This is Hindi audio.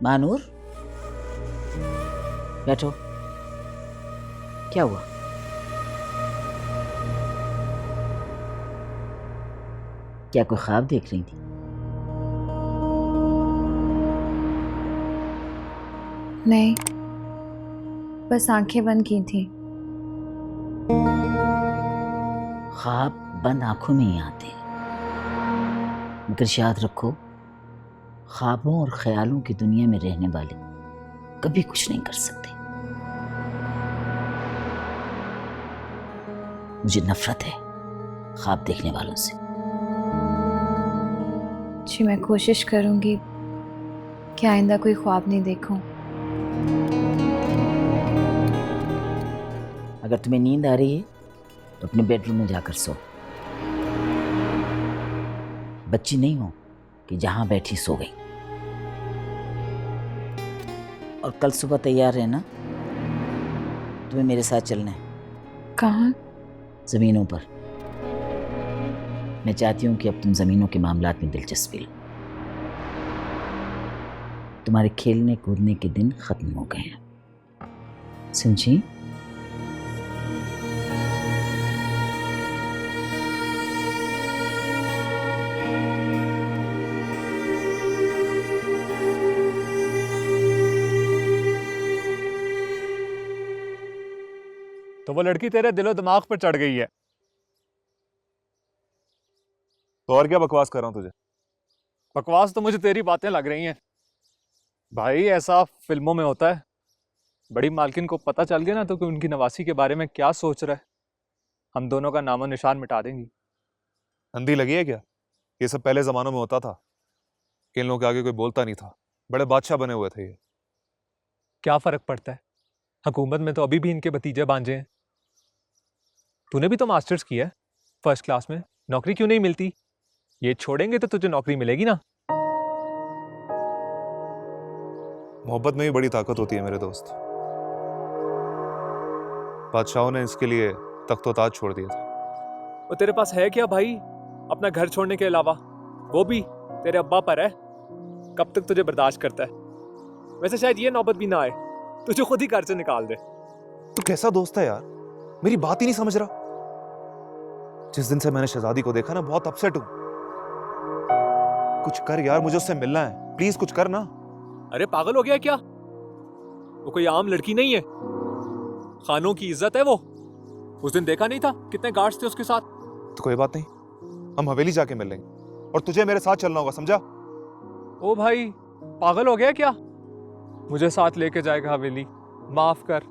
मानूर, बैठो। क्या हुआ? क्या कोई ख्वाब देख रही थी? नहीं, बस आंखें बंद की थी। ख्वाब बंद आंखों में ही आते हैं, मगर याद रखो, ख्वाबों और ख्यालों की दुनिया में रहने वाले कभी कुछ नहीं कर सकते। मुझे नफरत है ख्वाब देखने वालों से। जी, मैं कोशिश करूंगी कि आइंदा कोई ख्वाब नहीं देखूं। अगर तुम्हें नींद आ रही है तो अपने बेडरूम में जाकर सो। बच्ची नहीं हो कि जहां बैठी सो गई। और कल सुबह तैयार रहना, तुम्हें मेरे साथ चलना है। कहाँ? जमीनों पर। मैं चाहती हूँ कि अब तुम जमीनों के मामलात में दिलचस्पी लो। तुम्हारे खेलने कूदने के दिन खत्म हो गए हैं, समझी? तो वो लड़की तेरे दिलो दिमाग पर चढ़ गई है। तो और क्या बकवास कर रहा हूं तुझे? बकवास तो मुझे तेरी बातें लग रही हैं। भाई ऐसा फिल्मों में होता है। बड़ी मालकिन को पता चल गया ना तो कि उनकी नवासी के बारे में क्या सोच रहा है, हम दोनों का नामो निशान मिटा देंगी। अंधी लगी है क्या? ये सब पहले जमानों में होता था कि इन लोगों के आगे कोई बोलता नहीं था। बड़े बादशाह बने हुए थे ये। क्या फर्क पड़ता है, हुकूमत में तो अभी भी इनके भतीजे भांजे हैं। तूने भी तो मास्टर्स किया है, फर्स्ट क्लास में, नौकरी क्यों नहीं मिलती? ये छोड़ेंगे तो तुझे नौकरी मिलेगी ना। मोहब्बत में भी बड़ी ताकत होती है मेरे दोस्त। बादशाहों ने इसके लिए तख्तो ताज छोड़ दिया था। वो तेरे पास है क्या भाई अपना घर छोड़ने के अलावा? वो भी तेरे अब्बा पर है। कब तक तुझे बर्दाश्त करता है? वैसे शायद ये नौबत भी ना आए, तुझे खुद ही घर से निकाल दे। तू कैसा दोस्त है यार, मेरी बात ही नहीं समझ रहा। जिस दिन से मैंने शहजादी को देखा ना, बहुत अपसेट हूं। कुछ कर यार, मुझे उससे मिलना है, प्लीज कुछ कर ना। अरे पागल हो गया क्या? वो कोई आम लड़की नहीं है, खानों की इज्जत है वो। उस दिन देखा नहीं था कितने गार्ड्स थे उसके साथ? तो कोई बात नहीं, हम हवेली जाके मिल लेंगे और तुझे मेरे साथ चलना होगा, समझा? ओ भाई पागल हो गया क्या? मुझे साथ लेके जाएगा हवेली? माफ कर,